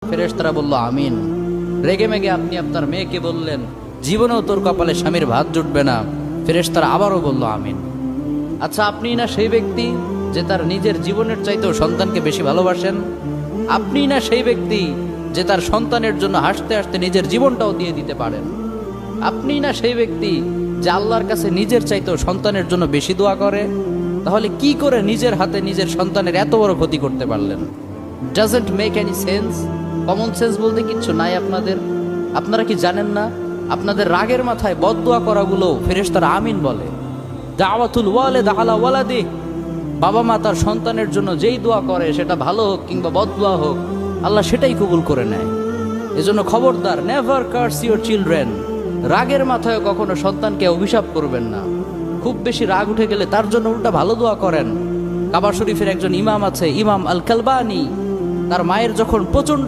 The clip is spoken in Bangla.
ফেরেশতারা বলল আমিন। রেগে মেগে আপনি আপনার মেয়েকে বললেন জীবনেও তোর কপালে স্বামীর ভাত জুটবে না, ফেরেশতারা আবারও বলল আমিন। আচ্ছা, আপনি না সেই ব্যক্তি যে তার নিজের জীবনের চাইতেও সন্তানকে বেশি ভালোবাসেন? আপনি না সেই ব্যক্তি যে তার সন্তানের জন্য হাসতে হাসতে নিজের জীবনটাও দিয়ে দিতে পারেন? আপনি না সেই ব্যক্তি যে আল্লাহর কাছে নিজের চাইতেও সন্তানের জন্য বেশি দোয়া করে? তাহলে কি করে নিজের হাতে নিজের সন্তানের এত বড় ক্ষতি করতে পারলেন? Doesn't make any sense. Common sense বলতে কিচ্ছু নাই আপনাদের? আপনারা কি জানেন না আপনাদের রাগের মাথায় বদদোয়া করাগুলো ফেরেশতারা আমিন বলে? দাওয়াতুল ওয়ালিদ আলা ওয়ালাদি, বাবা মা তার সন্তানের জন্য যেই দোয়া করে সেটা ভালো হোক কিংবা বদদোয়া হোক, আল্লাহ সেটাই কবুল করে নেয়। এজন্য খবরদার, নেভার কার্স ইউর চিলড্রেন। রাগের মাথায় কখনো সন্তানকে অভিশাপ করবেন না। খুব বেশি রাগ উঠে গেলে তার জন্য উল্টা ভালো দোয়া করেন। কাবা শরীফের একজন ইমাম আছে, ইমাম আল কালবানি, তার মায়ের যখন প্রচন্ড